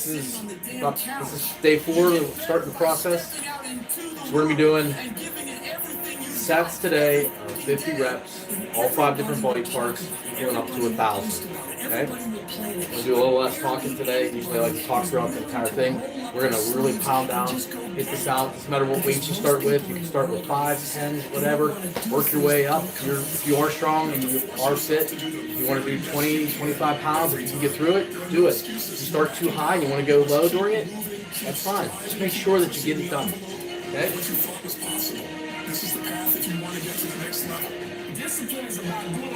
is day 4, starting the process. So we're gonna be doing sets today of 50 reps, all 5 different body parts, going up to 1,000. Okay? We're gonna do a little less talking today. Usually I like to talk throughout the entire thing. We're gonna really pound down, hit this out. Doesn't matter what weights you start with. You can start with 5, 10, whatever. Work your way up. If you are strong and you are fit, you want to do 20, 25 pounds, if you can get through it, do it. If you start too high, you want to go low during it, that's fine. Just make sure that you get it done. Okay?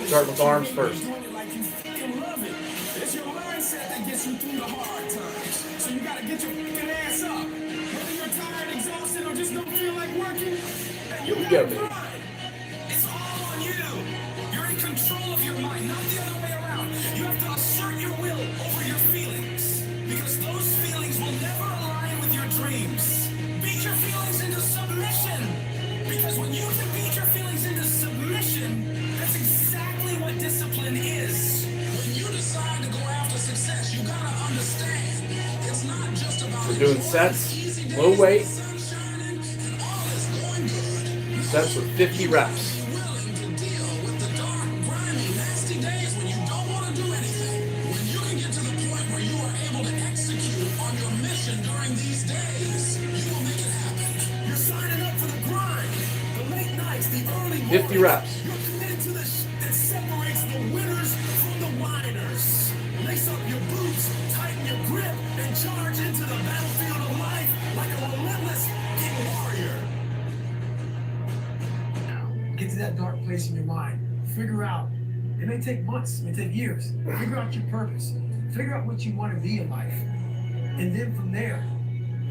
Start with arms first. It's your mindset that gets you through the hard times. So you gotta get your fucking ass up. Whether you're tired, exhausted, or just don't feel like working, you gotta grind. It's all on you. You're in control of your mind, not the other way around. You have to assert your will over your feelings, because those feelings will never align with your dreams. Beat your feelings into submission, because when you can beat your feelings into submission, that's exactly what discipline is. When you decide to go after success, you gotta understand it's not just about. We're doing sets, low weight, sets with 50 reps. During these days, you will make it happen. You're signing up for the grind, the late nights, the early mornings. 50 reps. You're committed to the that separates the winners from the whiners. Lace up your boots, tighten your grip, and charge into the battlefield of life like a relentless king warrior. Now, get to that dark place in your mind. Figure out. It may take months, it may take years. Figure out your purpose. Figure out what you want to be in life. And then from there,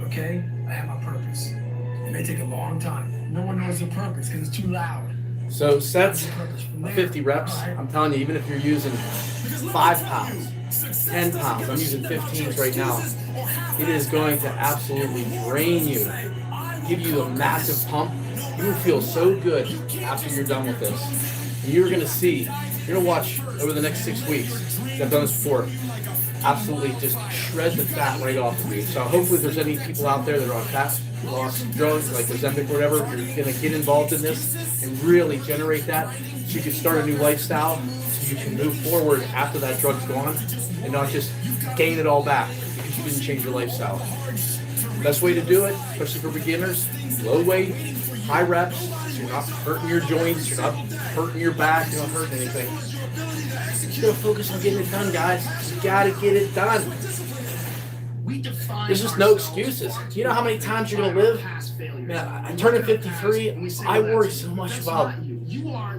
okay, I have my purpose. It may take a long time. No one knows the purpose because it's too loud. So sets, 50 reps. I'm telling you, even if you're using 5 pounds, 10 pounds, I'm using 15s right now, it is going to absolutely drain you, give you a massive pump. You will feel so good after you're done with this. And you're going to see, you're going to watch over the next 6 weeks. I've done this before. Absolutely just shred the fat right off of you. So hopefully if there's any people out there that are on fat loss drugs like Ozempic or whatever, you're going to get involved in this and really generate that so you can start a new lifestyle so you can move forward after that drug's gone and not just gain it all back because you didn't change your lifestyle. Best way to do it, especially for beginners, low weight, high reps, so you're not hurting your joints, you're not hurting your back, you're not hurting anything. You gotta focus on getting it done, guys. You gotta get it done. There's just no excuses. You know how many times you're gonna live? Man, I'm turning 53. I worry so much about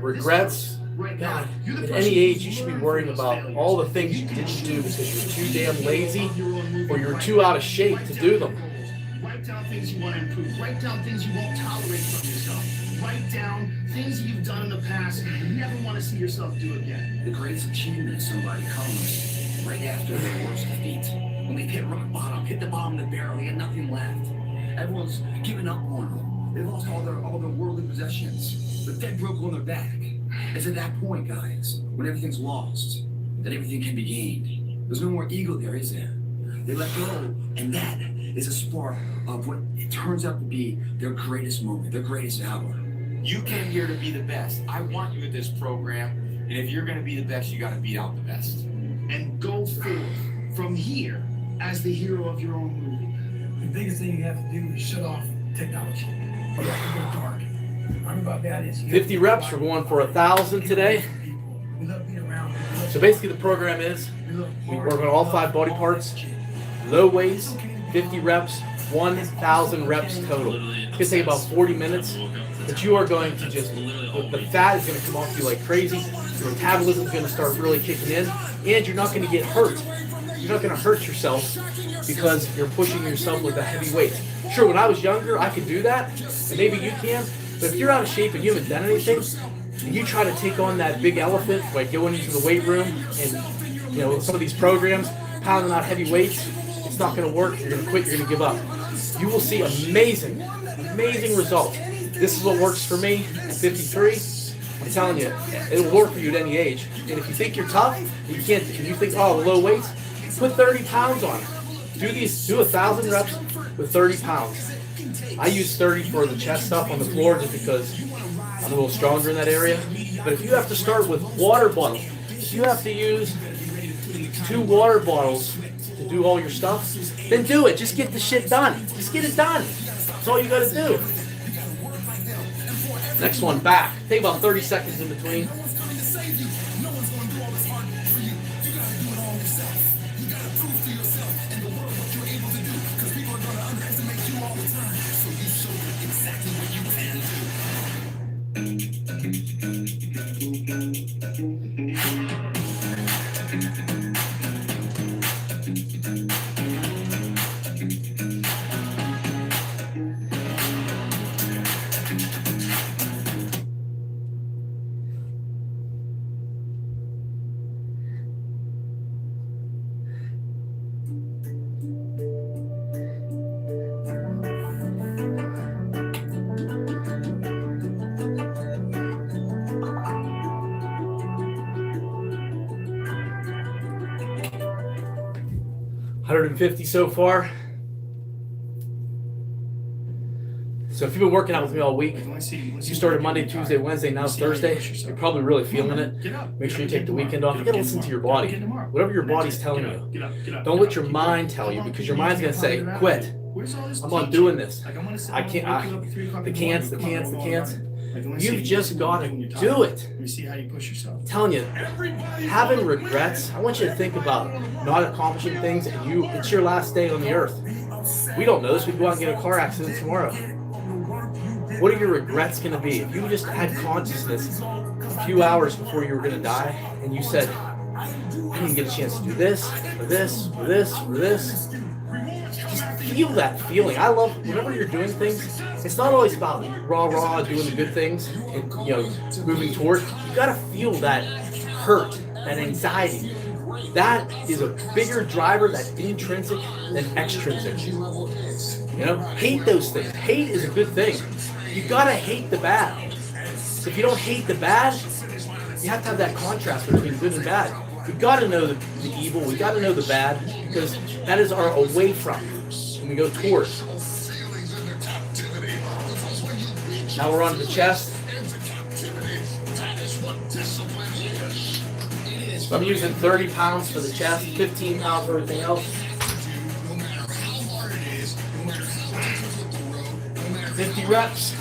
regrets. God, at any age, you should be worrying about all the things you didn't do because you're too damn lazy or you're too out of shape to do them. Write down things you want to improve. Write down things you won't tolerate from yourself. Write down things you've done in the past and you never want to see yourself do again. The greatest achievement of somebody comes right after their worst defeat. When they've hit rock bottom, hit the bottom of the barrel, they got nothing left. Everyone's given up on them. They lost all their worldly possessions. They're dead broke on their back. It's at that point, guys, when everything's lost, that everything can be gained. There's no more ego there, is there? They let go, and that is a spark of what it turns out to be their greatest moment, their greatest hour. You came here to be the best. I want you at this program, and if you're going to be the best, you got to beat out the best. And go forth from here as the hero of your own movie. The biggest thing you have to do is shut off technology. Or you have to go dark. About that is 50 reps. We're going for 1,000 today. So basically the program is we work on all 5 body parts, low weights, 50 reps, 1,000 reps total. It's going to take about 40 minutes, but you are going to just, the fat is going to come off you like crazy, your metabolism is going to start really kicking in, and you're not going to get hurt. You're not going to hurt yourself because you're pushing yourself with a heavy weight. Sure, when I was younger, I could do that, and maybe you can. But if you're out of shape and you haven't done anything, and you try to take on that big elephant, like going into the weight room and some of these programs, pounding out heavy weights, it's not going to work. You're going to quit. You're going to give up. You will see amazing results. This is what works for me at 53. I'm telling you, it'll work for you at any age. And if you think you're tough, and you think, oh, low weights, put 30 pounds on. do 1,000 reps with 30 pounds. I use 30 for the chest stuff on the floor just because I'm a little stronger in that area. But if you have to start with water bottles, if you have to use 2 water bottles to do all your stuff, then do it. Just get the shit done. Just get it done. That's all you got to do. Next one, back. Take about 30 seconds in between. $150 so far. So if you've been working out with me all week, you started Monday, Tuesday, Wednesday, now it's Thursday, you're probably really feeling it. Make sure you take the weekend off. You gotta listen to your body. Whatever your body's telling you. Don't let your mind tell you, because your mind's gonna say, quit. I'm not doing this. I can't, the can'ts. You've just got to do it. Let me see how you push yourself. I'm telling you, having regrets, I want you to think about not accomplishing things, and it's your last day on the earth. We don't know this. We go out and get a car accident tomorrow. What are your regrets going to be? If you just had consciousness a few hours before you were going to die, and you said, I didn't get a chance to do this, or this, or this, or this. Just feel that feeling. I love, whenever you're doing things, it's not always about rah, doing the good things and, moving toward. You got to feel that hurt, that anxiety. That is a bigger driver that's intrinsic than extrinsic. Hate those things. Hate is a good thing. You got to hate the bad. So if you don't hate the bad, you have to have that contrast between good and bad. We got to know the evil. We got to know the bad, because that is our away from, and we go towards. Now we're on the chest. So I'm using 30 pounds for the chest, 15 pounds for everything else. 50 reps.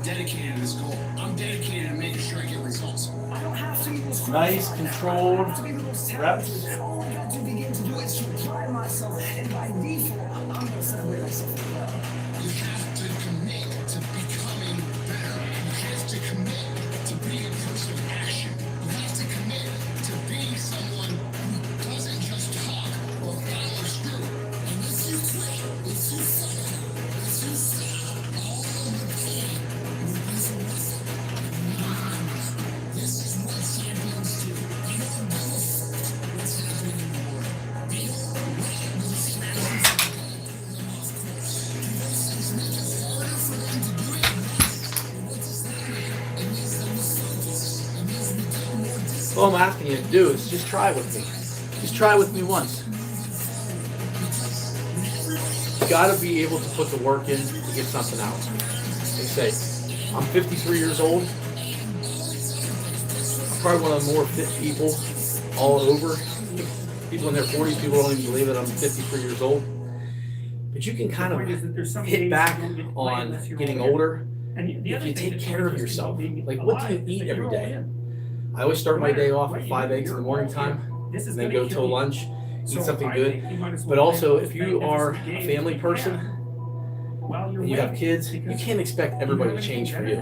Dedicated to this goal. I'm dedicated to making sure I get results. I don't have to be Nice, controlled reps. All I got to begin to do is to apply myself, and by default, I'm going to celebrate myself as well. You have to commit to becoming better. You have to commit to being a person of action. You have to commit to being someone who doesn't just talk or follow through. Unless you quit, unless you settle, unless you stop all of the pain. This is what champions do. They don't give a fuck what's happening in the world. They don't wait with the smash and pull them off course. Do those things make it harder for them to do it? What does that mean? It means that we focus. It means we get more discipline. All I'm asking you to do is just try with me. Just try with me once. You gotta be able to put the work in to get something out. They say, I'm 53 years old. I'm probably one of the more fit people all over. People in their 40s, people don't even believe that I'm 53 years old. But you can kind of hit back on getting older if you take care of yourself. Like, what do you eat every day? I always start my day off with 5 eggs in the morning time, and then go till lunch, eat something good. But also, if you are a family person and you have kids, you can't expect everybody to change for you.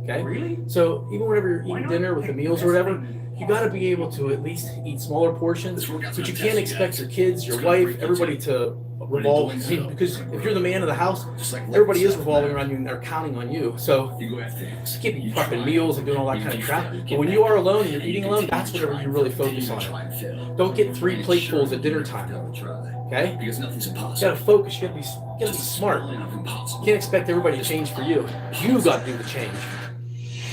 Okay? So even whenever you're eating dinner with the meals or whatever, you got to be able to at least eat smaller portions. But you can't expect your kids, your wife, everybody to revolve. I mean, because if you're the man of the house, everybody is revolving around you and they're counting on you. So just keep prepping meals and doing all that kind of crap. But when you are alone and you're eating alone, that's whatever you really focus on. Don't get 3 platefuls at dinner time. Okay? Because nothing's You impossible. gotta focus. You gotta be smart. Certainly not impossible. You can't expect everybody to change for you. You got to do the change.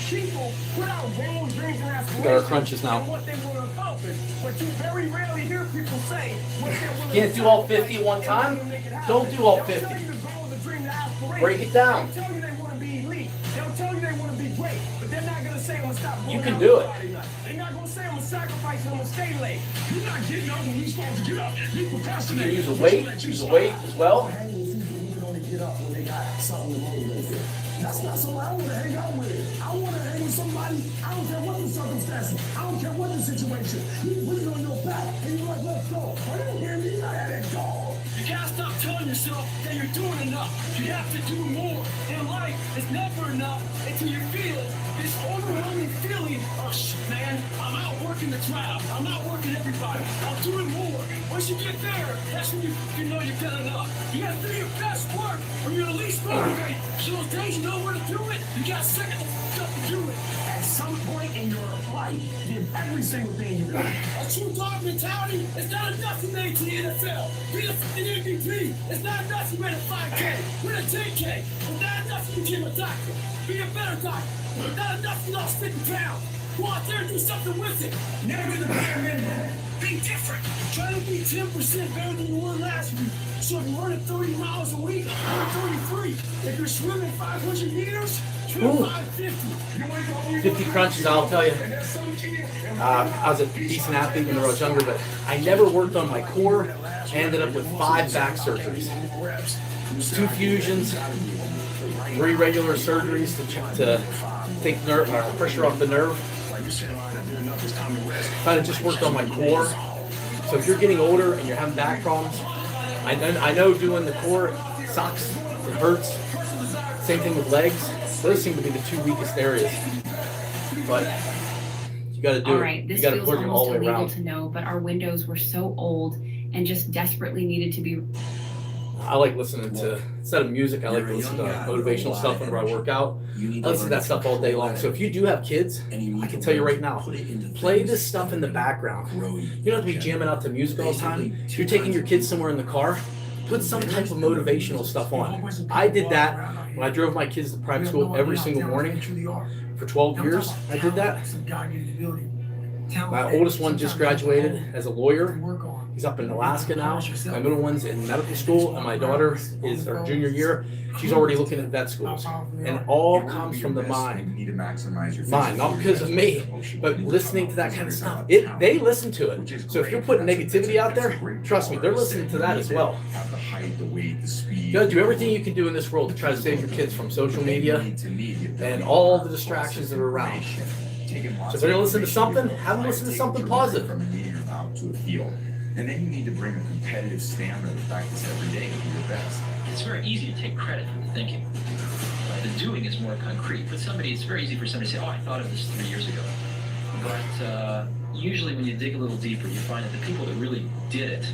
People put out goals, dreams, and aspirations. We got our crunches now. and what they want to accomplish, but you very rarely hear people say what they're willing Can't to do all sacrifice 50 one in time. order to make it happen. Don't do all They'll 50. tell you the goal, the dream, the aspiration. Break it down. They'll tell you they want to be elite. They'll tell you they want to be great, but they're not going to say I'm going to stop going You can out do on it. Friday night. They're not going to say I'm going to sacrifice and I'm going to stay late. You're not getting up when we supposed to get up. You You procrastinate. can use a weight. Use a weight as well. Hang with people who can only get up when they got something to motivate them. That's not somebody I want to hang out with. I want to hang with somebody. I don't care what the circumstances. I don't care what the situation. You put it on your back and you're like, let's go. I don't hear me. I had it go. You gotta stop telling yourself that you're doing enough. You have to do more. In life, it's never enough until you feel this overwhelming feeling of shit, man. I'm out working the crowd. I'm out working everybody. I'm doing more. Once you get there, that's when you know you've done enough. You gotta do your best work when you're the least motivated. So those days you know where to do it, you got second stuff to do it. At some point in your life, give every single thing you got. A true dog mentality is not enough to make it to the NFL. Be the fucking MVP. It's not enough to win a 5K. Win a 10K. It's not enough to become a doctor. Be a better doctor. It's not enough to lost 50 pounds. Go out there and do something with it. Never get the bare minimum. Be different. Try to be 10% better than you were last week. So if you're running 30 miles a week, run 33. If you're swimming 500 meters, swim Ooh. 550. 50 crunches, I'll tell you. I was a decent athlete when I was younger, but I never worked on my core. I ended up with 5 back surgeries, 2 fusions, 3 regular surgeries to take pressure off the nerve. If I had just worked on my core. So if you're getting older and you're having back problems, I know doing the core sucks. It hurts. Same thing with legs. Those seem to be the 2 weakest areas. But you got to do All it. right, You this got to feels work it all almost the way illegal around. to know, but our windows were so old and just desperately needed to be. I like listening to, instead of music, I like to listen to motivational stuff whenever I work out. I listen to that stuff all day long. So if you do have kids, I can tell you right now, play this stuff in the background. You don't have to be jamming out to music all the time. If you're taking your kids somewhere in the car, put some type of motivational stuff on. I did that when I drove my kids to private school every single morning for 12 years. I did that. My oldest one just graduated as a lawyer. He's up in Alaska now. My middle one's in medical school, and my daughter is her junior year. She's already looking at vet schools. And it all comes from the mind. You need to maximize your Mind, not because of me, but listening to that kind of stuff. They listen to it. So if you're putting negativity out there, trust me, they're listening to that as well. Have the height, the weight, the speed. You gotta do everything you can do in this world to try to save your kids from social media and all the distractions that are around. So if they're gonna listen to something, have them listen to something positive. From a meeting or out to a field. And then you need to bring a competitive stamina to practice every day to be your best. It's very easy to take credit for the thinking. The doing is more concrete. But it's very easy for somebody to say, oh, I thought of this 3 years ago. But usually when you dig a little deeper, you find that the people that really did it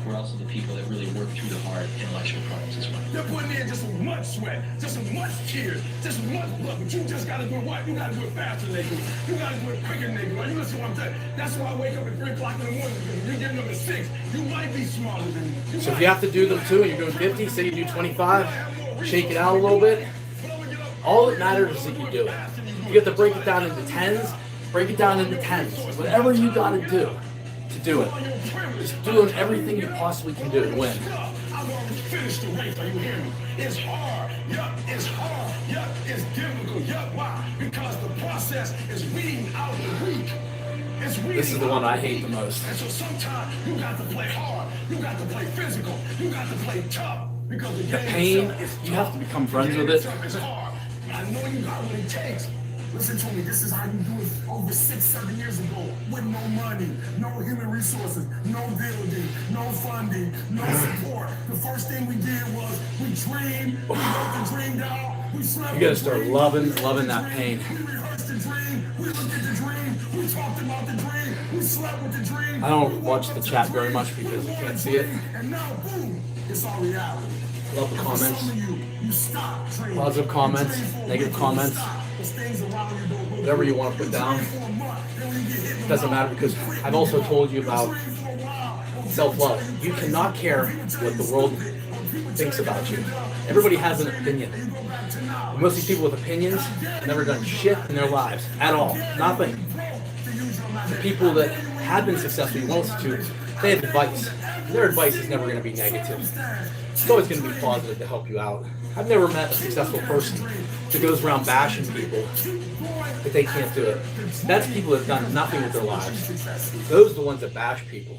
were also the people that really worked through the hard intellectual problems as well. You're putting in just as much sweat, just as much tears, just as much blood, but you just gotta do what? You gotta do it faster than they do. You gotta do it quicker than they do. You listen to what I'm saying? That's why I wake up at 3 o'clock in the morning. You're getting up at 6. You might be smarter than me. So if you have to do them too, and you're doing 50, say you do 25, shake it out a little bit. All that matters is that you do it. You have to break it down into 10s, break it down into 10s. Whatever you gotta do to do it. Just doing everything you possibly can do to win. I've already finished the race. Are you hearing me? It's hard. Yup, it's hard. Yup, it's difficult. Yup, why? Because the process is weeding out the weak. It's weeding This is the one out I the hate weak. the most. And so sometimes you got to play hard. You got to play physical. You got to play tough. Because the game pain, itself is you have tough. to become friends The game with it. itself is hard. I know you got what it takes. Listen to me, this is how you do it over 6-7 years ago with no money, no human resources, no building, no funding, no support. The first thing we did was we dreamed, we wrote the dream down, we slept. You gotta start loving that pain. We rehearsed the dream, we looked at the dream, we talked about the dream, we slept with the dream. I don't watch the chat very much because I can't see it. And now, boom, it's all reality. Love the comments. You stop dreaming. Positive comments, You dream for a negative week, comments. you stop. Those things around you don't go Whatever you through. want to put You down. dream for a month, then when you get hit in the Doesn't mouth, matter because you quit I've also again. told you You about dream for a while, self-love. You cannot care what the world thinks about you. Everybody has an opinion. Most of these people with opinions have never done shit in their lives at all. Nothing. The people that have been successful, you want to listen to, they have advice. Their advice is never going to be negative. It's always going to be positive to help you out. I've never met a successful person that goes around bashing people that they can't do it. That's people that have done nothing with their lives. Those are the ones that bash people.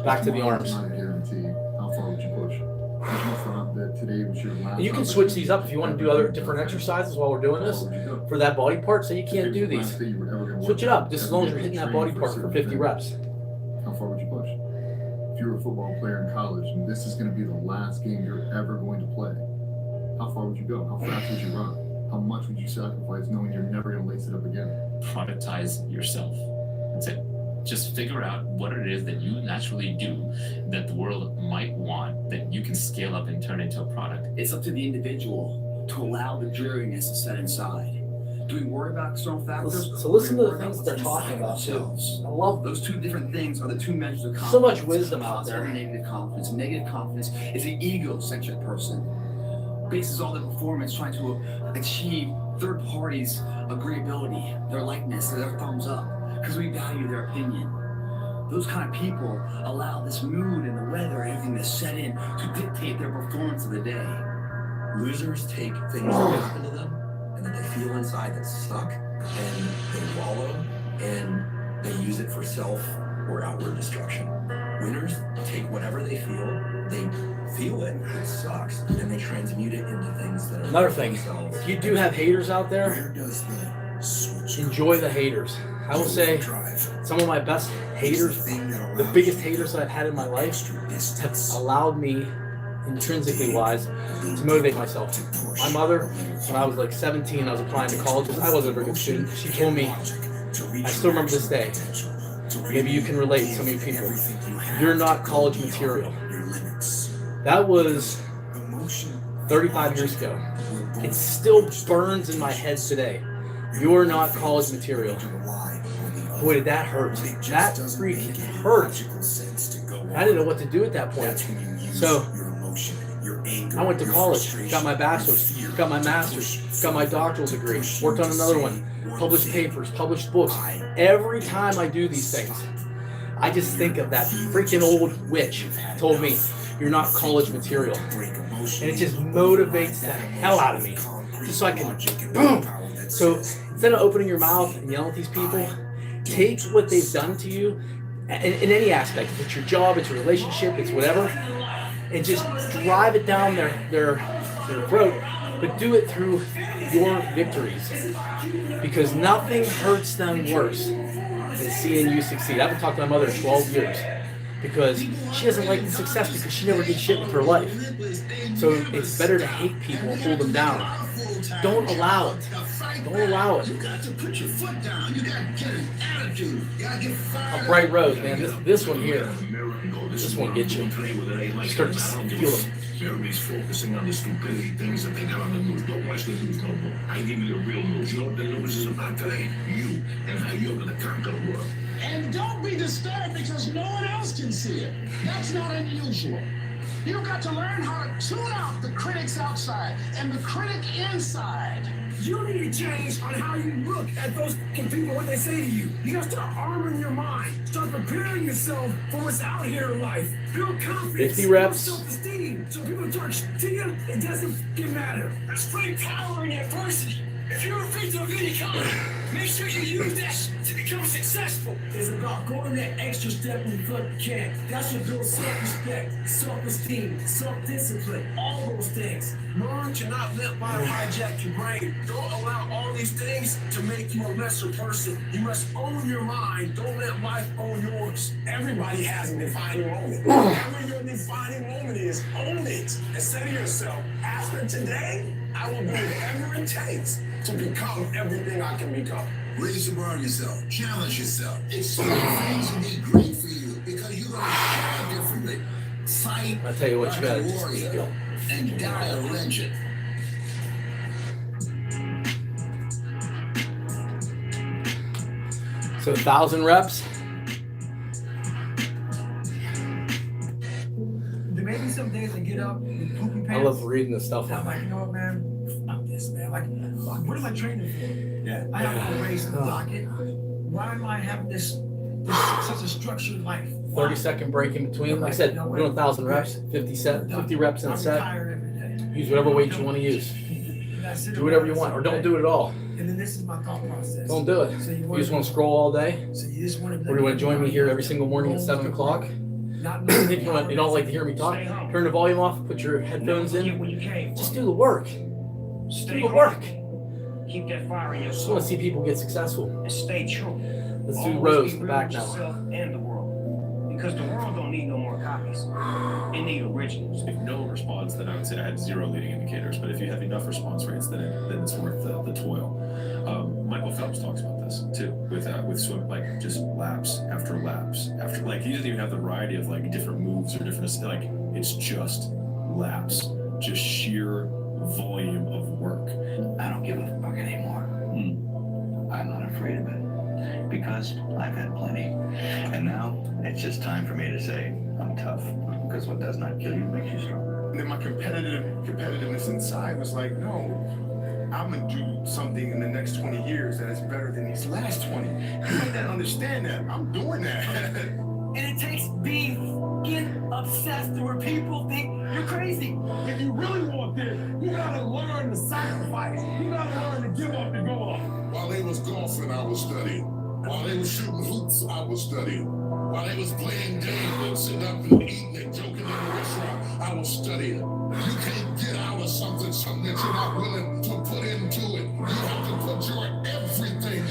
Back to the arms. Not a guarantee. How far would you push? If you thought that today was your last And you can switch these up if you want to do other different exercises while we're doing this for that body part. So you can't do these. Switch it up just as long as you're hitting that body part for 50 reps. How far would you push? If you were a football player in college and this is going to be the last game you're ever going to play, how far would you go? How fast would you run? How much would you sacrifice knowing you're never going to lace it up again? Productize yourself. That's it. Just figure out what it is that you naturally do that the world might want that you can scale up and turn into a product. It's up to the individual to allow the dreariness to set inside. Do we worry about external factors? So listen to the things they're talking about too. I love those two different things are the two measures of confidence. So much wisdom out there. Negative confidence. Negative confidence is an egocentric person. Bases all their performance trying to achieve third parties' agreeability, their likeness, their thumbs up, because we value their opinion. Those kind of people allow this mood and the weather and everything to set in to dictate their performance of the day. Losers take things that happen to them and that they feel inside that suck, and they wallow, and they use it for self or outward destruction. Winners take whatever they feel it sucks, and they transmute it into things that are another thing. If you do have haters out there, enjoy the haters. I will say some of my best haters, the biggest haters that I've had in my life, have allowed me, intrinsically wise, to motivate myself. My mother, when I was like 17, I was applying to colleges. I wasn't a very good student. She told me, I still remember this day, maybe you can relate, some of you people, you're not college material. That was 35 years ago. It still burns in my head today. You're not college material. Boy, did that hurt. That freaking hurt. I didn't know what to do at that point. So I went to college, got my bachelor's, got my master's, got my doctoral degree, worked on another one, published papers, published books. Every time I do these things, I just think of that freaking old witch who told me, you're not college material. And it just motivates the hell out of me. Just so I can, boom. So instead of opening your mouth and yelling at these people, take what they've done to you in any aspect. If it's your job, it's your relationship, it's whatever, and just drive it down their throat, but do it through your victories. Because nothing hurts them worse than seeing you succeed. I haven't talked to my mother in 12 years because she doesn't like the success because she never did shit with her life. So it's better to hate people and hold them down. Don't allow it. Don't allow it. You got to put your foot down. You got to get an attitude. You got to get fired. A bright road, man. This one here. This one gets you. Start to feel it. Everybody's focusing on the stupidity things that they got on the news. Don't watch the news no more. I give you the real news. You know what the news is about today? You and how you're going to conquer the world. And don't be disturbed because no one else can see it. That's not unusual. You've got to learn how to tune out the critics outside and the critic inside. You need to change on how you look at those people, what they say to you. You gotta start arming your mind. Start preparing yourself for what's out here in life. Build confidence. 50 reps. Self-esteem. So people talk to you, it doesn't matter. There's great power in adversity. If you're a victim of any kind, make sure you use that to become successful. It's about going that extra step when you feel like you can. That's what builds self-respect, self-esteem, self-discipline, all those things. Learn to not let life hijack your brain. Don't allow all these things to make you a lesser person. You must own your mind. Don't let life own yours. Everybody has a defining moment. Whatever your defining moment is, own it. And say to yourself, after today, I will do whatever it takes to become everything I can become. Raise the bar on yourself. Challenge yourself. Expect things to be great for you because you're going to shine differently. Fight I'll tell you what, like you a gotta warrior and die a legend. So 1,000 reps. be some days I get up with poopy pants. I love reading this stuff. I'm like, you know what, man? Fuck this, man. Like, what am I training for? Yeah. I have no race in the pocket. Why am I having this such a structured life? 30-second break in between. Like I said, doing 1,000 reps, 50 reps in a set. Use whatever weight you want to use. Do whatever you want, or don't do it at all. And then this is my thought process. Don't do it. So You just want to scroll all day? So you just want to. Or do you want to join me here every single morning at 7 o'clock? If you don't like to hear me talk, turn the volume off, put your headphones in. Just do the work. Just do the work. Keep that fire in your I just soul. want to see people get successful. And stay true. Let's do Always rows be in the real back with now. yourself and the world. Because the world don't need no more copies. It need originals. If no one responds, then I would say I had 0 leading indicators. But if you have enough response rates, then it's worth the toil. Michael Phelps talks about this too, with swim, like just laps after laps after. Like he doesn't even have the variety of like different moves or different, like it's just laps, just sheer volume of work. I don't give a fuck anymore. I'm not afraid of it because I've had plenty. And now it's just time for me to say I'm tough, because what does not kill you makes you strong. And then my competitiveness inside was like, no, I'm gonna do something in the next 20 years that is better than these last 20. You might not understand that. I'm doing that. And it takes being obsessed to where people think you're crazy. If you really want this, you gotta learn to sacrifice. You gotta learn to give up and go up. While they was golfing, I was studying. While they was shooting hoops, I was studying. While they was playing games and sitting up and eating and joking in the restaurant, I was studying. You can't get out of something that you're not willing to put into it. You have to put your everything,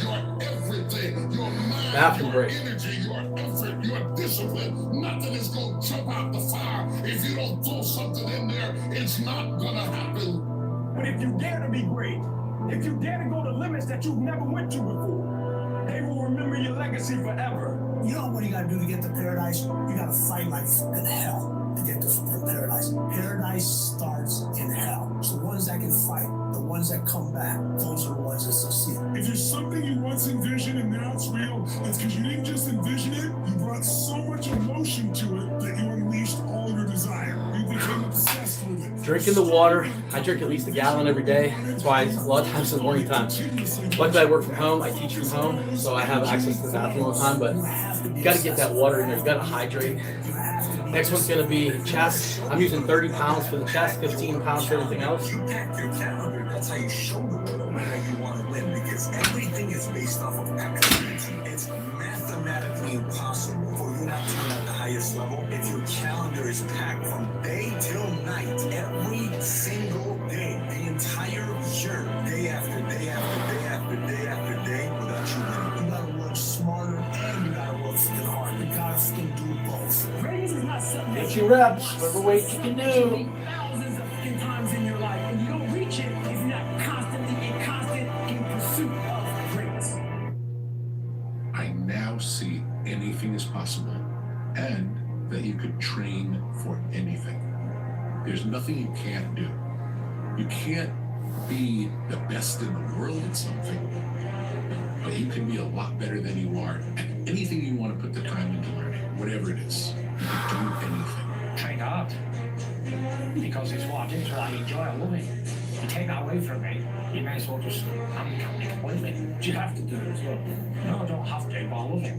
your mind, Bathroom your break. energy, your effort, your discipline. Nothing is gonna jump out the fire. If you don't throw something in there, it's not gonna happen. But if you dare to be great, if you dare to go to limits that you've never went to before, they will remember your legacy forever. You know what you gotta do to get to paradise? You gotta fight like in hell to get to paradise. Paradise starts in hell. So the ones that can fight, the ones that come back, those are the ones that succeed. If there's something you once envisioned and now it's real, it's because you didn't just envision it, you brought so much emotion to it that you unleashed all your desire. You became obsessed with it. Drinking the water. I drink at least a gallon every day. That's why a lot of times in the morning time. Luckily I work from home. I teach from home, so I have access to the bathroom all the time. But you got to get that water in there. You got to hydrate. Next one's going to be chest. I'm using 30 pounds for the chest, 15 pounds for everything else. You pack your calendar, that's how you show the world how you want to win, because everything is based off of excellence. It's mathematically impossible for you not to win at the highest level if your calendar is packed from day till night, every single day, the entire year, day after day after day after day after day, without you winning. You gotta work smarter and you gotta work fucking hard. You gotta fucking do both. Praise is not something Get that your reps, whatever weight you can do. thousands of fucking times in your life, and you don't reach it if you're not constantly in pursuit of greatness. I now see anything is possible and that you could train for anything. There's nothing you can't do. You can't be the best in the world at something, but you can be a lot better than you are at anything you want to put the time into learning, whatever it is. You can do anything. Train hard. Because it's what I do, it's what I enjoy, I love it. You take that away from me, you may as well just handicap me completely. Do you have to do it as well? No, I don't have to, but I love it.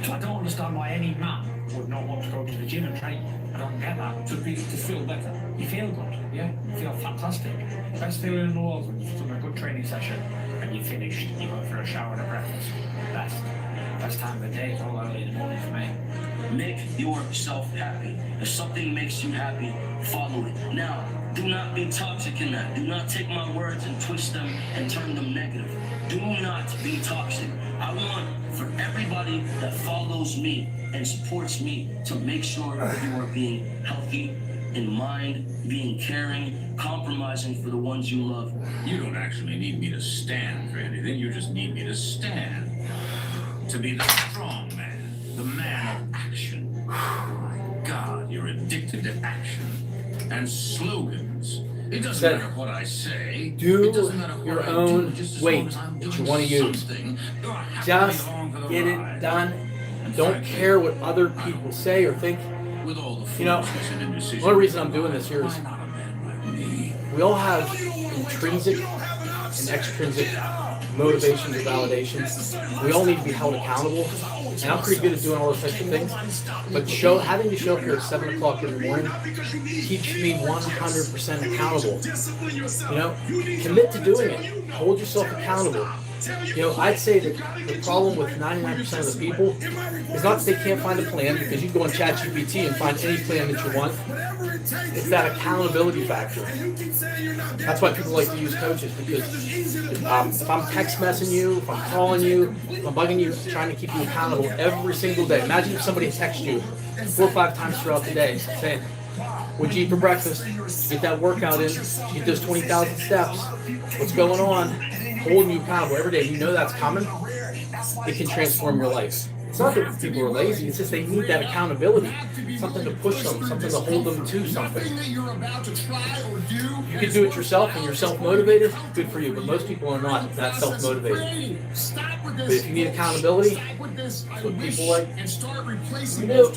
So I don't understand why any man would not want to go to the gym and train. I don't get that. To feel better. You feel good, yeah? You feel fantastic. Best feeling in the world when you've done a good training session and you're finished, you go for a shower and a breakfast. Best time of the day, it's all early in the morning for me. Make yourself happy. If something makes you happy, follow it. Now, do not be toxic in that. Do not take my words and twist them and turn them negative. Do not be toxic. I want for everybody that follows me and supports me to make sure that you are being healthy in mind, being caring, compromising for the ones you love. You don't actually need me to stand for anything. You just need me to stand. To be the strong man, the man of action. Oh my God, you're addicted to action and slogans. It doesn't matter what I say. Do it doesn't matter what your I own do, just as weight long as I'm that you doing want to use. something, you're happily Just along for the get ride. it done. Don't care what other people say or think. With all the You know, foolishness and indecision. one reason I'm doing this here is Why not a man like me? we all have intrinsic and extrinsic motivations or validations. We all need to be held accountable. And I'm pretty good at doing all those types of things. But having to show up here at 7 o'clock in the morning keeps me 100% accountable. You know, commit to doing it. Hold yourself accountable. You know, I'd say that the problem with 99% of the people is not that they can't find a plan, because you can go on ChatGPT and find any plan that you want. It's that accountability factor. That's why people like to use coaches, because if I'm text messaging you, if I'm calling you, if I'm bugging you, trying to keep you accountable every single day. Imagine if somebody texts you 4 or 5 times throughout the day saying, what'd you eat for breakfast? Get that workout in, get those 20,000 steps. What's going on? Holding you accountable every day. You know that's coming. It can transform your life. It's not that people are lazy, it's just they need that accountability. Something to push them, something to hold them to something. You can do it yourself and you're self-motivated, good for you, but most people are not that self-motivated. But if you need accountability, that's what people like you do.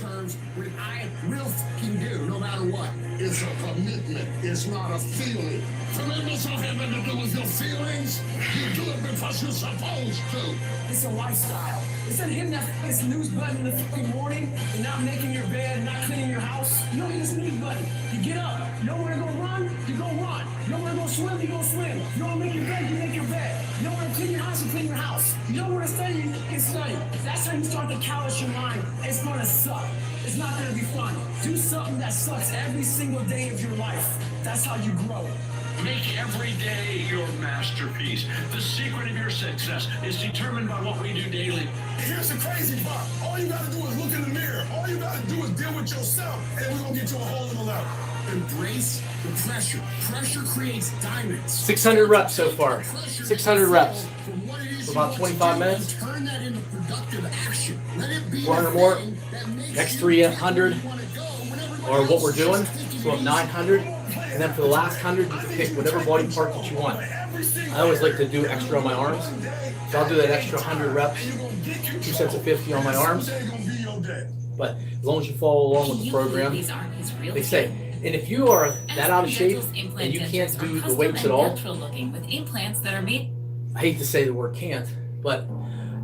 Can do, no matter what. It's a commitment. It's not a feeling. Commitments don't have nothing to do with your feelings. You do it because you're supposed to. It's a lifestyle. It's not hitting that snooze button in the fucking morning and not making your bed, not cleaning your house. You don't hit the snooze button. You get up. You don't want to go run? You go run. You don't want to go swim? You go swim. You don't want to make your bed? You make your bed. You don't want to clean your house? You clean your house. You don't want to study? You can study. That's how you start to callous your mind. It's going to suck. It's not going to be fun. Do something that sucks every single day of your life. That's how you grow. Make every day your masterpiece. The secret of your success is determined by what we do daily. Here's the crazy part. All you gotta do is look in the mirror. All you gotta do is deal with yourself, and we're gonna get you a whole other level. Embrace the pressure. Pressure creates diamonds. 600 reps so far. 600 reps. For about 25 minutes. Turn that into productive action. Let it be 400 more. Next 300. Or what we're doing. So 900. And then for the last 100, you can pick whatever body part that you want. I always like to do extra on my arms. So I'll do that extra 100 reps, 2 sets of 50 on my arms. But as long as you follow along with the program, they say. And if you are that out of shape and you can't do the weights at all, I hate to say the word can't, but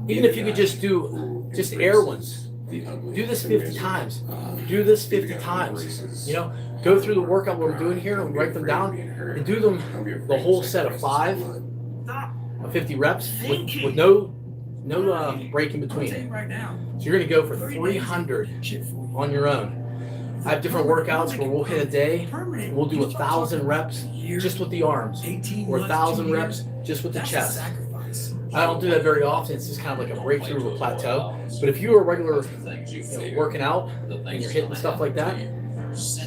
even if you could just do air ones, do this 50 times. Do this 50 times. You know, go through the workout we're doing here and write them down and do them the whole set of 5 of 50 reps with no break in between. So you're going to go for 300 on your own. I have different workouts where we'll hit a day, we'll do 1,000 reps just with the arms, or 1,000 reps just with the chest. I don't do that very often. It's just kind of like a breakthrough of a plateau. But if you are regular working out and you're hitting stuff like that,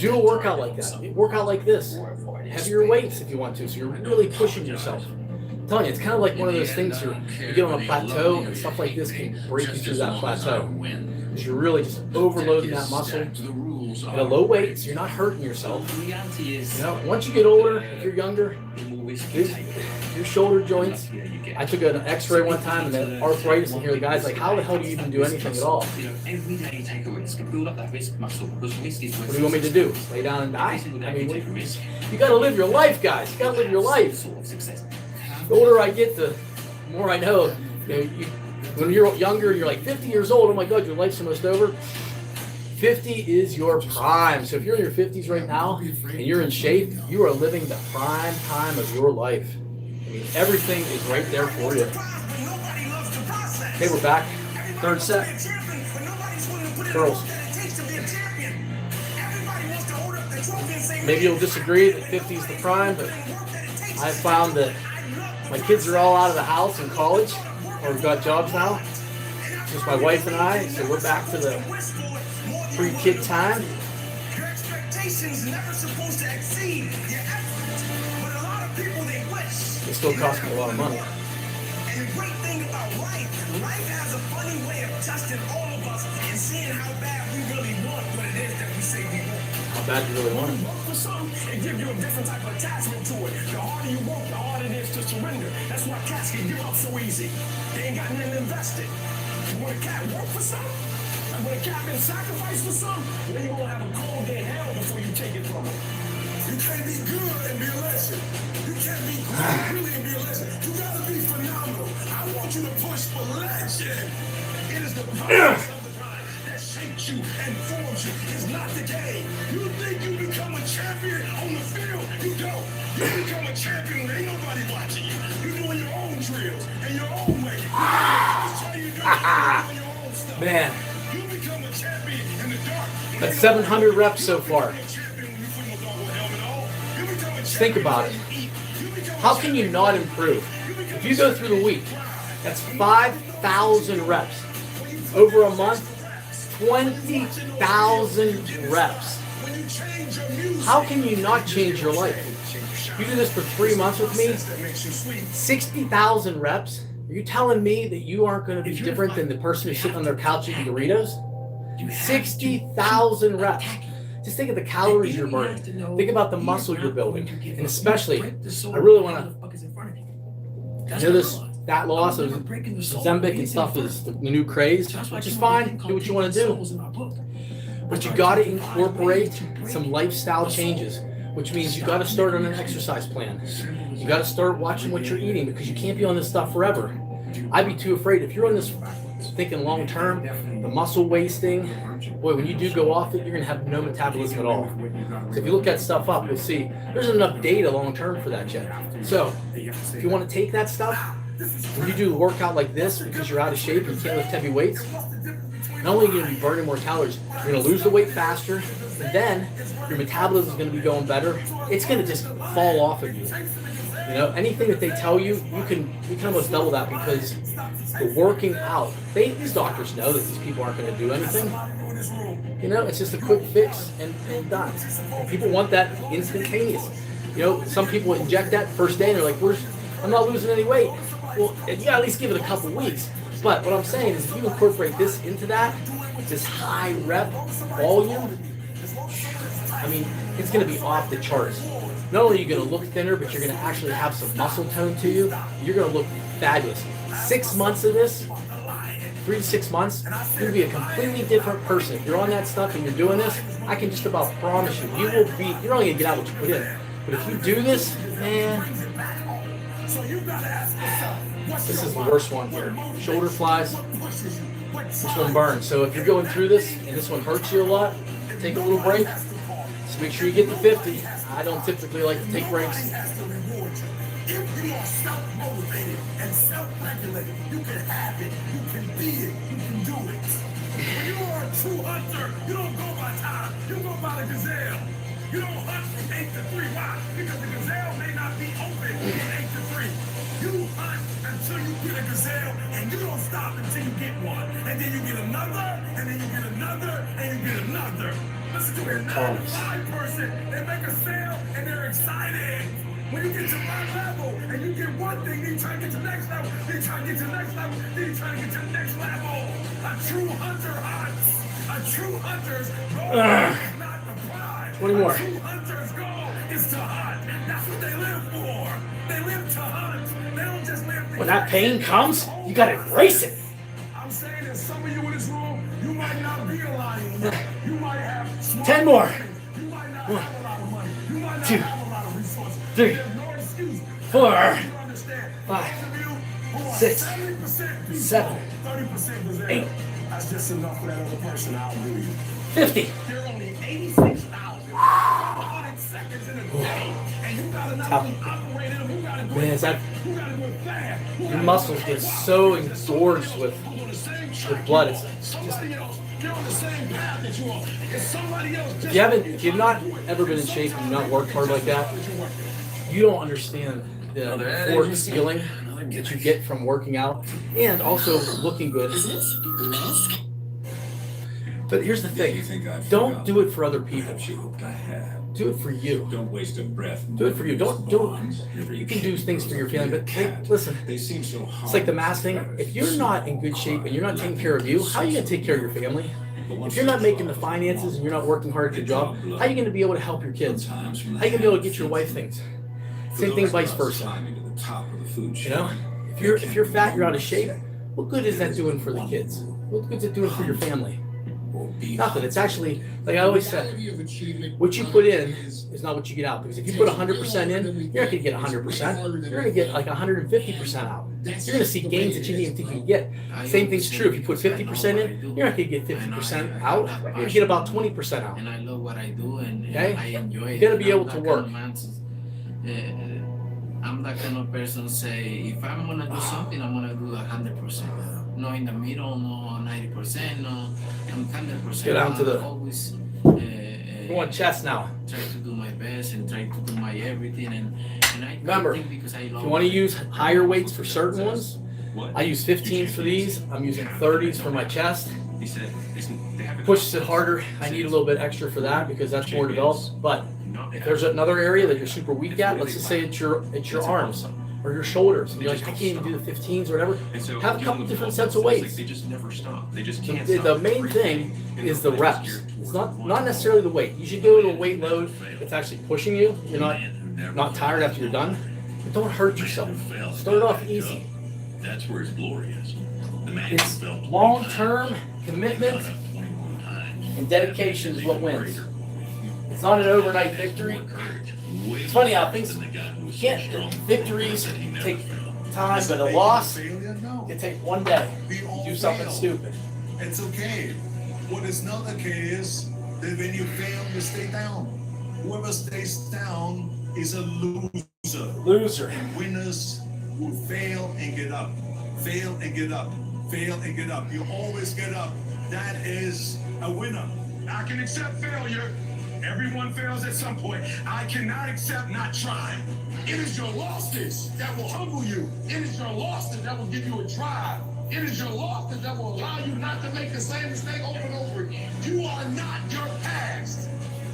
do a workout like that. Work out like this. Heavier weights if you want to, so you're really pushing yourself. I'm telling you, it's kind of like one of those things you get on a plateau and stuff like this can break you through that plateau. Because you're really just overloading that muscle at a low weight, so you're not hurting yourself. You know, once you get older, if you're younger, your shoulder joints. I took an x-ray one time and then arthritis in here. The guy's like, how the hell do you even do anything at all? Every day you take a risk and build up that risk muscle because risk is what do you want me to do? Lay down and die? I mean, you gotta live your life, guys. You gotta live your life. The older I get, the more I know. When you're younger, you're like 50 years old. Oh my God, your life's almost over. 50 is your prime. So if you're in your 50s right now and you're in shape, you are living the prime time of your life. I mean, everything is right there for you. Okay, we're back. Third set. Curls. Maybe you'll disagree that 50 is the prime, but I've found that my kids are all out of the house in college, or we've got jobs now. Just my wife and I, so we're back to the pre-kid time. Your expectations never supposed to exceed your effort, but a lot of people they wish. It still costs me a lot of money. And the great thing about life has a funny way of testing all of us and seeing how bad we really want what it is that we say we want. How bad you really want it? For some, it gives you a different type of attachment to it. The harder you work, the harder it is to surrender. That's why cats can give up so easy. They ain't got nothing invested. You want a cat work for some? when a cat been sacrificed for something, then you're gonna have a cold day in hell before you take it from him. You can't be good and be a legend. You can't be great really and be a legend. You gotta be phenomenal. I want you to push for legend. It is the purpose of the grind that shapes you and forms you. It's not the game. You think you become a champion on the field? You don't. You become a champion when ain't nobody watching you. You're doing your own drills and your own way. Man, You become a champion in the dark. that's 700 reps so far. Think about it. How can you not improve? If you go through the week, that's 5,000 reps. Over a month, 20,000 reps. How can you not change your life? You do this for 3 months with me, 60,000 reps. Are you telling me that you aren't going to be different than the person who's sitting on their couch eating Doritos? 60,000 reps. Just think of the calories you're burning. Think about the muscle you're building. And especially, I really want to, I know this fat loss of Ozempic and stuff is the new craze, which is fine. Do what you want to do. But you got to incorporate some lifestyle changes, which means you got to start on an exercise plan. You got to start watching what you're eating because you can't be on this stuff forever. I'd be too afraid. If you're on this thinking long term, the muscle wasting, boy, when you do go off it, you're going to have no metabolism at all. So if you look that stuff up, you'll see there's enough data long term for that yet. So if you want to take that stuff, when you do a workout like this because you're out of shape and you can't lift heavy weights, not only are you going to be burning more calories, you're going to lose the weight faster, and then your metabolism is going to be going better. It's going to just fall off of you. You know, anything that they tell you, you can almost double that because the working out, these doctors know that these people aren't going to do anything. You know, it's just a quick fix and done. And people want that instantaneous. You know, some people inject that first day and they're like, I'm not losing any weight. Well, you got to at least give it a couple weeks. But what I'm saying is if you incorporate this into that, this high rep volume, I mean, it's going to be off the charts. Not only are you going to look thinner, but you're going to actually have some muscle tone to you. You're going to look fabulous. 6 months of this, 3 to 6 months, you'll be a completely different person. If you're on that stuff and you're doing this, I can just about promise you, you're only going to get out what you put in. But if you do this, man, this is the worst one here. Shoulder flies, this one burns. So if you're going through this and this one hurts you a lot, take a little break. Just make sure you get to 50. I don't typically like to take breaks. If you are self-motivated and self-regulated, you can have it, you can be it, you can do it. When you are a true hunter, you don't go by time, you go by the gazelle. You don't hunt from 8 to 3. Why? Because the gazelle may not be open from 8 to 3. You hunt until you get a gazelle, and you don't stop until you get one. And then you get another, and then you get another, and you get another. Listen to a 9 to 5 person, they make a sale, and they're excited. When you get to my level, and you get one thing, then you try to get to the next level, then you try to get to the next level, then you try to get to the next level. A true hunter hunts. A true hunter's goal is not the prize. 20 more. A true hunter's goal is to hunt. That's what they live for. They live to hunt. They don't just live to When that pain comes, you got to embrace it. I'm saying that some of you in this room, you might not be a lion. You might have small 10 more. You might not have a lot of money. You might not 2, have a lot of resources. 3, There's no excuse. 4, You understand? 5, Those of you who are 6, 70% people, 7, 30% gazelle. 8. That's just enough for that other person. I'll do you. 50. There are only 86,500 seconds in a day, and you gotta not only operate in them, you gotta do Man, it. You gotta do it fast. your muscles get so engorged with blood. It's just, Somebody else, you're on the same path that you are. If somebody else just if you've not ever been in shape and you've not worked hard like that, you don't understand the forward skilling that you get from working out and also looking good. But here's the thing, don't do it for other people. Do it for you. Don't waste a breath. Do it for you. Don't do it. You can do things for your family, but hey, listen, it's like the mask thing. If you're not in good shape and you're not taking care of you, how are you going to take care of your family? If you're not making the finances and you're not working hard at your job, how are you going to be able to help your kids? How are you going to be able to get your wife things? Same thing vice versa. You know, if you're fat, you're out of shape, what good is that doing for the kids? What good is it doing for your family? Nothing. It's actually, like I always said, what you put in is not what you get out. Because if you put 100% in, you're not going to get 100%. You're going to get like 150% out. You're going to see gains that you didn't even think you could get. Same thing's true. If you put 50% in, you're not going to get 50% out. You're going to get about 20% out. And I love what I do, and Okay? I enjoy it. You got to be And able I'm to that work. kind of man, I'm that kind of person say, if I'm gonna do something, I'm gonna do 100%. No in the middle, no 90%, no. I'm 100%. Get down to the. Always. Go on chest now. Try to do my best and try to do my everything, and I Remember, think because I if love you want to use higher weights for certain ones, I use 15s for these. I'm using 30s for my chest. Pushes it harder. I need a little bit extra for that because that's more developed. But if there's another area that you're super weak at, let's just say it's your arms or your shoulders, and you're like, I can't even do the 15s or whatever. Have a couple different sets of weights. They just never stop. They just can't The stop. main thing is the reps. It's not necessarily the weight. You should go to a weight load that's actually pushing you. You're not tired after you're done. But don't hurt yourself. Start off easy. That's where his glory is. The man It's long-term commitment and dedication is what wins. It's not an overnight victory. It's funny how things victories take time, but a loss can take one day. You do something stupid. It's okay. What is not okay is that when you fail, you stay down. Whoever stays down is a loser. Loser. And winners will fail and get up. Fail and get up. Fail and get up. You always get up. That is a winner. I can accept failure. Everyone fails at some point. I cannot accept not trying. It is your losses that will humble you. It is your losses that will give you a drive. It is your losses that will allow you not to make the same mistake over and over again. You are not your past.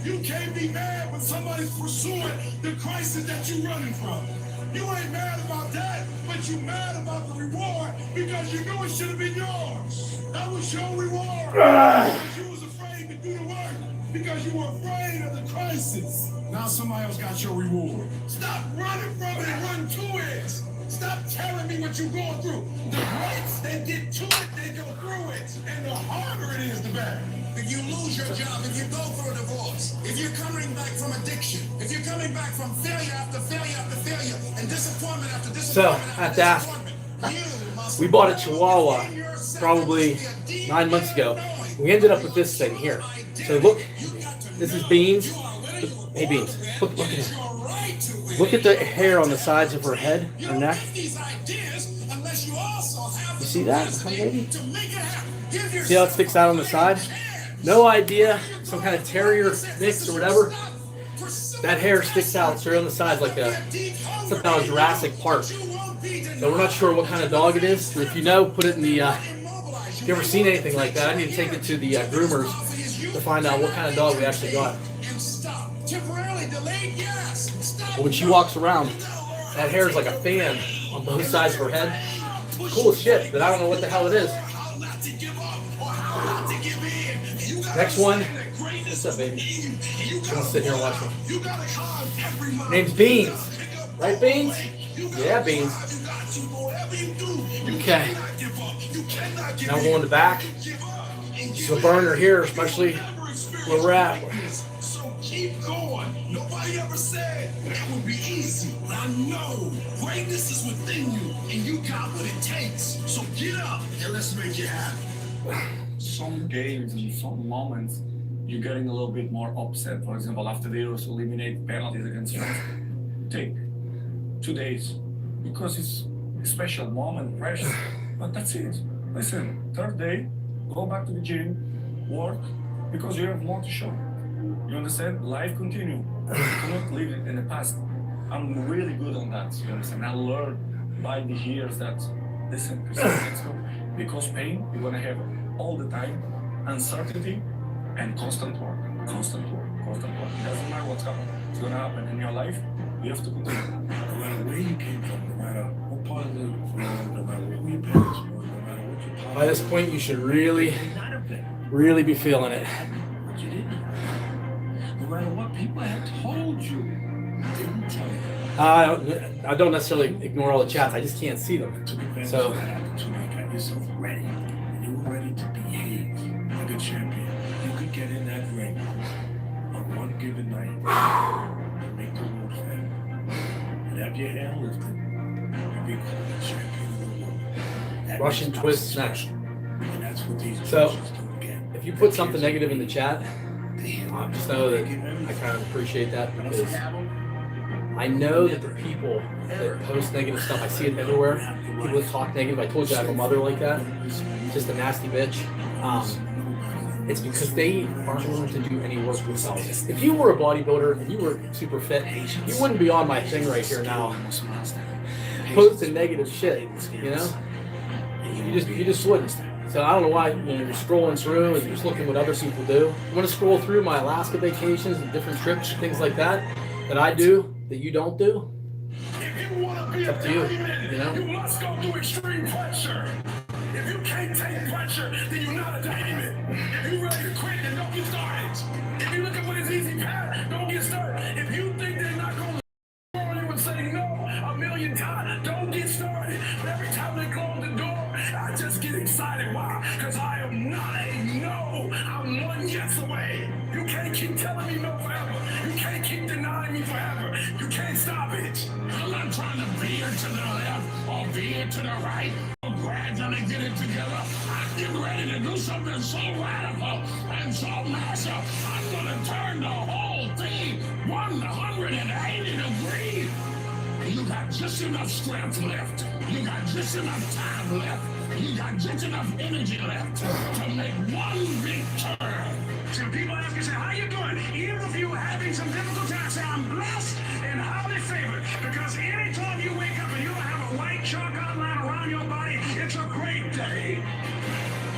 You can't be mad when somebody's pursuing the crisis that you're running from. You ain't mad about that, but you mad about the reward because you knew it should have been yours. That was your reward. Because you was afraid to do the work. Because you were afraid of the crisis. Now somebody else got your reward. Stop running from it and run to it. Stop telling me what you're going through. The greats, they get to it, they go through it. And the harder it is, the better. If you lose your job, if you go through a divorce, if you're coming back from addiction, if you're coming back from failure after failure after failure, and disappointment after disappointment So, I have to ask, we bought a Chihuahua probably 9 months ago. We ended up with this thing here. So look, this is Beans. Hey Beans, look at it. Look at the hair on the sides of her head, her neck. You see that, lady? See how it sticks out on the side? No idea, some kind of terrier mix or whatever. That hair sticks out straight on the sides like something out of Jurassic Park. So we're not sure what kind of dog it is. If you know, put it in the. If you ever seen anything like that, I need to take it to the groomers to find out what kind of dog we actually got. But when she walks around, that hair is like a fan on both sides of her head. Cool as shit, but I don't know what the hell it is. Next one. What's up, baby? I'm gonna sit here and watch me. Name's Beans. Right, Beans? Yeah, Beans. Okay. Now we're going to back. So burner here, especially where we're at. So keep going. Nobody ever said it would be easy. I know greatness is within you, and you got what it takes. So get up and let's make it happen. Some games and some moments, you're getting a little bit more upset. For example, after the Euros eliminate penalties against France, take 2 days because it's a special moment, precious. But that's it. Listen, third day, go back to the gym, work, because you have more to show. You understand? Life continue. You cannot live in the past. I'm really good on that. You understand? I learned by the years that, listen, let's go. Because pain, you're gonna have all the time, uncertainty, and constant work. Constant work, constant work. It doesn't matter what's happening. It's gonna happen in your life. You have to continue. No matter where you came from, no matter what part of the world, no matter who your parents were, no matter what your politics. By this point, you should really be feeling it. What you didn't have. No matter what people had told you, didn't tell you. I don't necessarily ignore all the chats. I just can't see them. So. You got yourself ready. You were ready to behave like a champion. night and make the world fair. And have your hair lifted and be called a champion of the world. That Russian makes twist us next. special. And that's what these So, coaches do again. if you put something negative in the chat, just know that I kind of appreciate that, because I know that the people that post negative stuff, I see it everywhere. People that talk negative. I told you I have a mother like that, just a nasty bitch. It's because they aren't willing to do any work themselves. If you were a bodybuilder and you were super fit, you wouldn't be on my thing right here now, posting negative shit. You know, you just wouldn't. So I don't know why, when you're scrolling through and you're just looking what other people do. You want to scroll through my Alaska vacations and different trips and things like that I do that you don't do. It's up to you. You know. You must go through extreme pressure. If you can't take pressure, then you're not a diamond. If you're ready to quit, then don't get started. If you're looking for this easy path, don't get started. If you think they're not going to you and say no a million times, don't get started. But every time they close the door, I just get excited. Why? Because I am not a no. I'm one yes away. You can't keep telling me no forever. You can't keep denying me forever. You can't stop it. I'm not trying to veer to the left or veer to the right. Gradually get it together. I'm getting ready to do something so radical and so massive. I'm gonna turn the whole thing 180 degrees. You got just enough strength left. You got just enough time left. You got just enough energy left to make one big turn. So people ask you, say, how you doing? Even if you're having some difficult times, say, I'm blessed and highly favored. Because anytime you wake up and you don't have a white chalk outline around your body, it's a great day.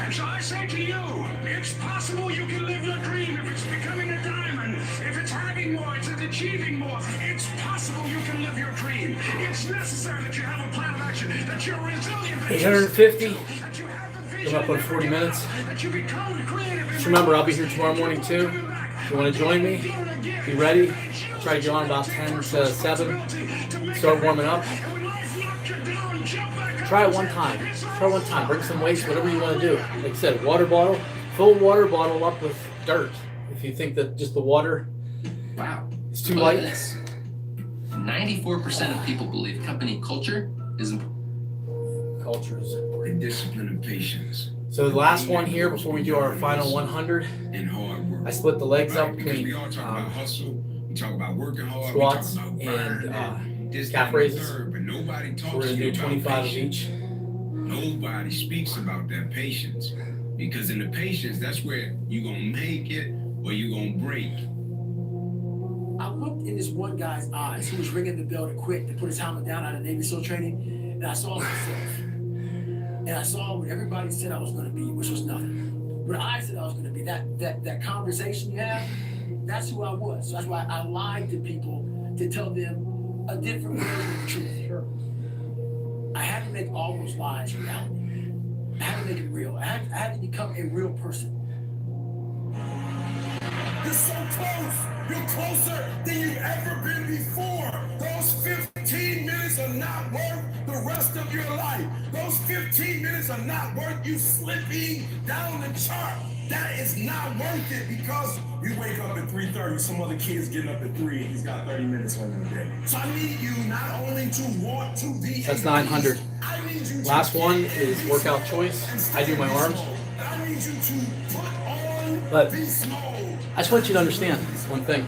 And so I say to you, it's possible you can live your dream. If it's becoming a diamond, if it's having more, if it's achieving more, it's possible you can live your dream. It's necessary that you have a plan of action, that you're resilient. 850. Come up on 40 minutes. Just remember, I'll be here tomorrow morning too. If you want to join me, be ready. I'll try to get on about 10 to 7. Start warming up. Try it one time. Try one time. Bring some weights, whatever you want to do. Like I said, water bottle. Fill water bottle up with dirt. If you think that just the water is too light. 94% of people believe company culture is important. Cultures. And discipline and patience. So the last one here before we do our final 100. And hard work. I split the legs up between we all talk about hustle. We talk about working hard. squats we talk about and this, calf that, and the raises. third, but nobody talks We're going to do 25 of each. Nobody speaks about that patience. Because in the patience, that's where you're going to make it or you're going to break. I looked in this one guy's eyes who was ringing the bell to quit, to put his helmet down out of Navy SEAL training, and I saw myself. And I saw what everybody said I was going to be, which was nothing. What I said I was going to be, that conversation you have, that's who I was. So that's why I lied to people to tell them a different version of the truth. I had to make all those lies reality. I had to make it real. I had to become a real person. You're so close. You're closer than you've ever been before. Those 15 minutes are not worth the rest of your life. Those 15 minutes are not worth you slipping down the chart. That is not worth it because you wake up at 3:30. Some other kid's getting up at 3 and he's got 30 minutes on the day. So I need you not only to want to be. That's 900. Last one is workout choice. I do my arms. I need you to put on But these mode. I just want you to understand one thing.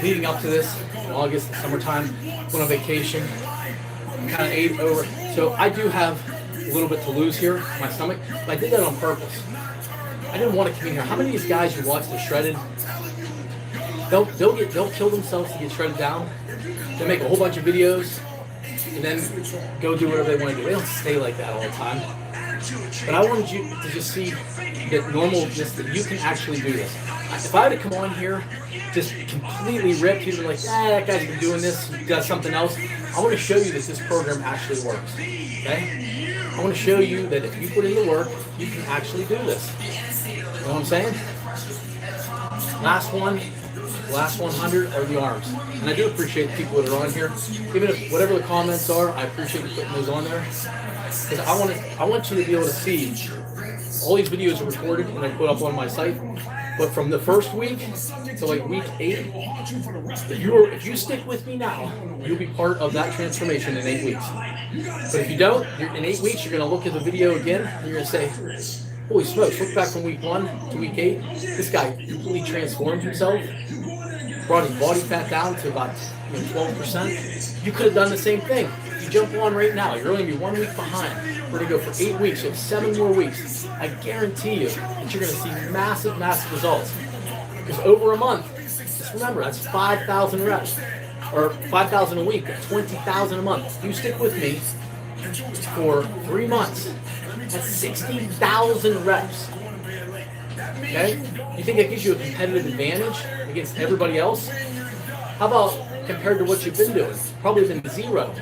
Leading up to this, in August, summertime, went on vacation, kind of ate over. So I do have a little bit to lose here, my stomach, but I did that on purpose. I didn't want to come in here. How many of these guys who watch the shredded, they'll kill themselves to get shredded down. They'll make a whole bunch of videos and then go do whatever they want to do. They don't stay like that all the time. But I wanted you to just see the normalness that you can actually do this. If I had to come on here, just completely ripped, you'd be like, that guy's been doing this, he does something else. I want to show you that this program actually works. Okay? I want to show you that if you put in the work, you can actually do this. You know what I'm saying? Last 100 are the arms. And I do appreciate the people that are on here. Even if whatever the comments are, I appreciate you putting those on there. Because I want you to be able to see all these videos are recorded and I put up on my site. But from the first week to like week 8, if you stick with me now, you'll be part of that transformation in 8 weeks. But if you don't, in 8 weeks, you're going to look at the video again, and you're going to say, holy smokes, look back from week 1 to week 8. This guy completely transformed himself, brought his body fat down to about 12%. You could have done the same thing. If you jump on right now, you're only going to be 1 week behind. We're going to go for 8 weeks, so 7 more weeks. I guarantee you that you're going to see massive, massive results. Because over a month, just remember, that's 5,000 reps. Or 5,000 a week, 20,000 a month. If you stick with me for 3 months, that's 60,000 reps. Okay? You think that gives you a competitive advantage against everybody else? How about compared to what you've been doing? Probably been 0.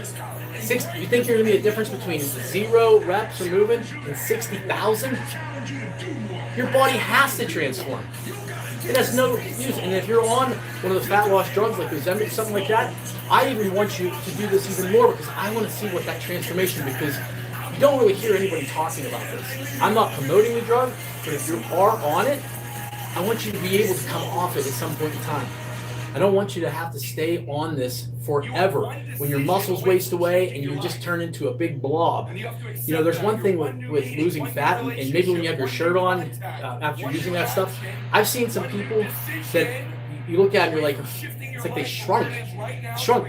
You think you're going to be a difference between 0 reps or moving and 60,000? Your body has to transform. It has no use. And if you're on one of those fat loss drugs like Ozempic, something like that, I even want you to do this even more because I want to see what that transformation, because you don't really hear anybody talking about this. I'm not promoting the drug, but if you are on it, I want you to be able to come off it at some point in time. I don't want you to have to stay on this forever when your muscles waste away and you just turn into a big blob. You know, there's one thing with losing fat, and maybe when you have your shirt on after using that stuff, I've seen some people that you look at and you're like, it's like they shrunk.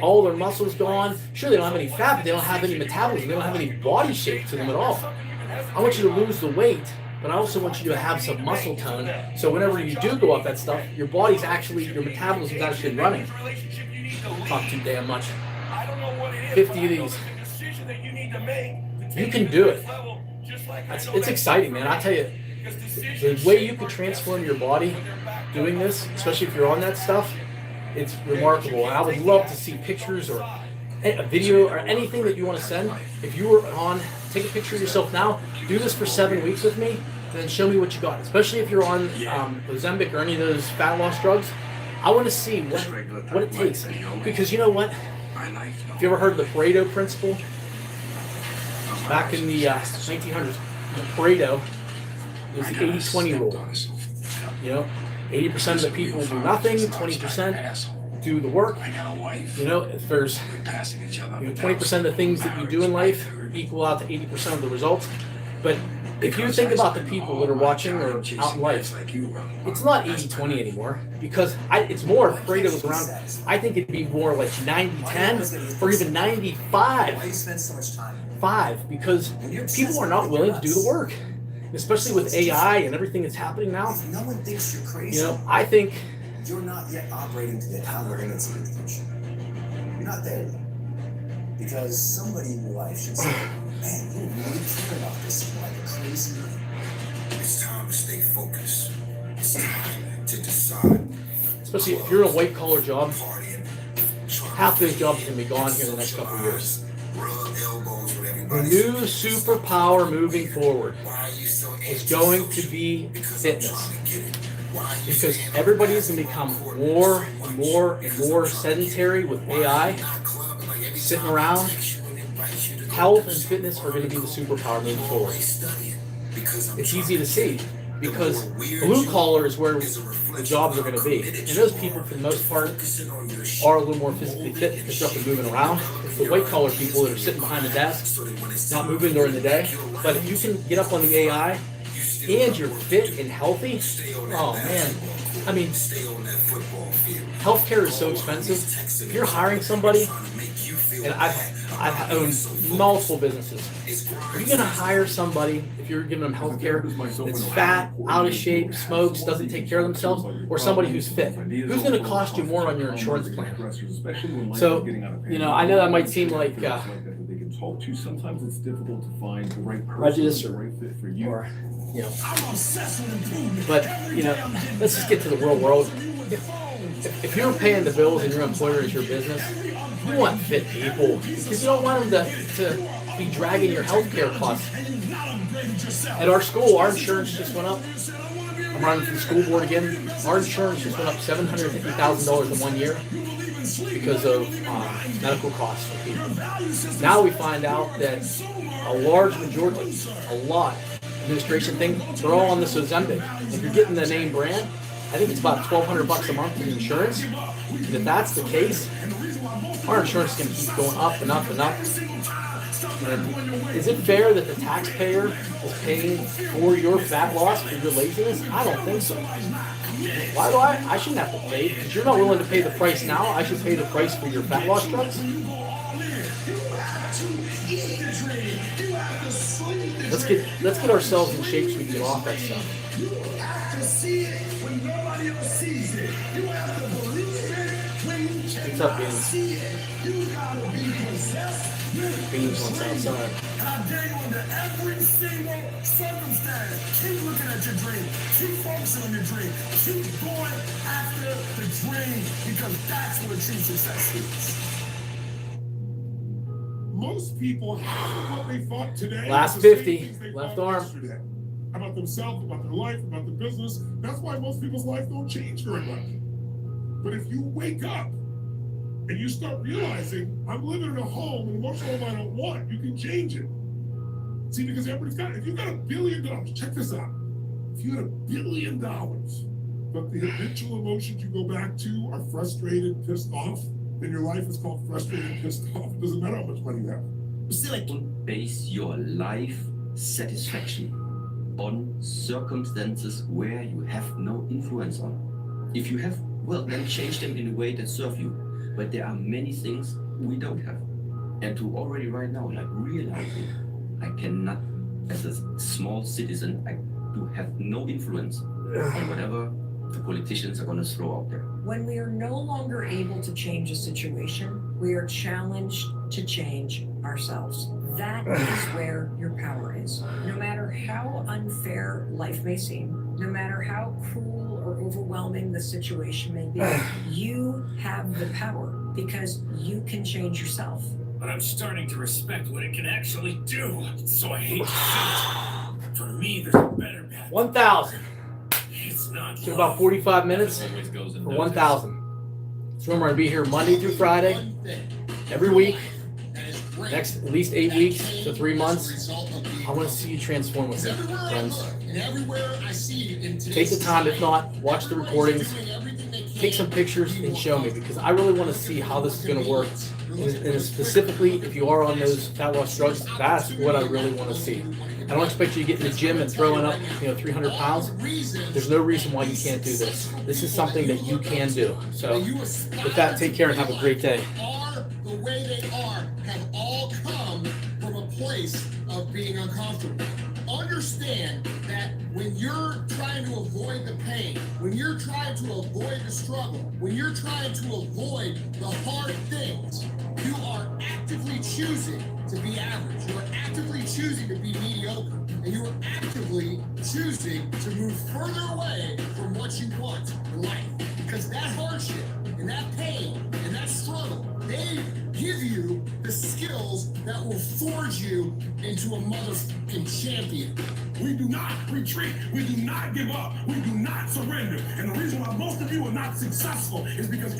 All their muscles gone. Sure, they don't have any fat, but they don't have any metabolism. They don't have any body shape to them at all. I want you to lose the weight, but I also want you to have some muscle tone. So whenever you do go off that stuff, your body's actually, your metabolism is actually running. Talk too damn much. 50 of these. You can do it. It's exciting, man. I tell you, the way you can transform your body doing this, especially if you're on that stuff, it's remarkable. And I would love to see pictures or a video or anything that you want to send. If you were on, take a picture of yourself now, do this for 7 weeks with me, and then show me what you got. Especially if you're on Ozempic or any of those fat loss drugs, I want to see what it takes. Because you know what? Have you ever heard of the Pareto principle? Back in the 1900s, the Pareto was the 80-20 rule. You know, 80% of the people do nothing, 20% do the work. You know, if there's 20% of the things that you do in life equal out to 80% of the results. But if you think about the people that are watching or out in life, it's not 80-20 anymore, because it's more, if Pareto was around, I think it'd be more like 90-10 or even 95-5, because people are not willing to do the work, especially with AI and everything that's happening now. No one thinks you're crazy. You know, I think you're not yet operating to the tolerance of potential. You're not there yet. Because somebody in your life should say, man, you really care about this like a crazy man. It's time to stay focused. It's time to decide. Especially if you're in a white collar job, half those jobs are going to be gone here in the next couple of years. The new superpower moving forward is going to be fitness. Because everybody is going to become more and more and more sedentary with AI, sitting around. Health and fitness are going to be the superpower moving forward. It's easy to see, because blue collar is where the jobs are going to be. And those people, for the most part, are a little more physically fit because they're up and moving around. It's the white collar people that are sitting behind the desk, not moving during the day. But if you can get up on the AI and you're fit and healthy, oh man, I mean, healthcare is so expensive. If you're hiring somebody, and I've owned multiple businesses. Are you going to hire somebody, if you're giving them healthcare, that's fat, out of shape, smokes, doesn't take care of themselves, or somebody who's fit? Who's going to cost you more on your insurance plan? So, you know, I know that might seem like sometimes it's difficult to find the right prejudice or right fit for you. Or, you know, but you know, let's just get to the real world. If you're paying the bills and your employer is your business, you want fit people, because you don't want them to be dragging your healthcare costs. At our school, our insurance just went up. I'm running for the school board again. Our insurance just went up $750,000 in 1 year because of medical costs for people. Now we find out that a large majority, administration thing, they're all on this Ozempic. If you're getting the name brand, I think it's about $1,200 a month in insurance. And if that's the case, our insurance is going to keep going up and up and up. And is it fair that the taxpayer is paying for your fat loss, for your laziness? I don't think so. Why do I shouldn't have to pay. Because you're not willing to pay the price now, I should pay the price for your fat loss drugs. Let's get ourselves in shape so we can get off that stuff. You have to see it when nobody else sees it. You have to believe it when you cannot see it. You gotta be possessed. Beans once outside. And I dare you under every single circumstance. Keep looking at your dream. Keep focusing on your dream. Keep going after the dream because that's what true success is. Most people have what they thought today. Last 50, left arm. About themselves, about their life, about their business. That's why most people's life don't change very much. But if you wake up and you start realizing, I'm living in a home, an emotional home I don't want, you can change it. See, because everybody's got it. If you got $1 billion, check this out. If you had $1 billion, but the habitual emotions you go back to are frustrated, pissed off, then your life is called frustrated, pissed off. It doesn't matter how much money you have. Don't base your life satisfaction on circumstances where you have no influence on. If you have, well, then change them in a way that serve you. But there are many things we don't have. And to already right now, like realizing I cannot, as a small citizen, I do have no influence on whatever the politicians are going to throw out there. When we are no longer able to change a situation, we are challenged to change ourselves. That is where your power is. No matter how unfair life may seem, no matter how cruel or overwhelming the situation may be, you have the power because you can change yourself. But I'm starting to respect what it can actually do, so I hate to say it. For me, there's a better path. 1,000. It's not So about 45 minutes for 1,000. So remember, I'll be here Monday through Friday, every week, next at least 8 weeks to 3 months. I want to see you transform with it, friends. Take the time, if not, watch the recordings, take some pictures and show me, because I really want to see how this is going to work. And specifically, if you are on those fat loss drugs, that's what I really want to see. I don't expect you to get in the gym and throwing up, 300 pounds. There's no reason why you can't do this. This is something that you can do. So with that, take care and have a great day. The way they are have all come from a place of being uncomfortable. Understand that when you're trying to avoid the pain, when you're trying to avoid the struggle, when you're trying to avoid the hard things, you are actively choosing to be average. You are actively choosing to be mediocre. And you are actively choosing to move further away from what you want in life. Because that hardship and that pain and that struggle, they give you the skills that will forge you into a motherfucking champion. We do not retreat. We do not give up. We do not surrender. And the reason why most of you are not successful is because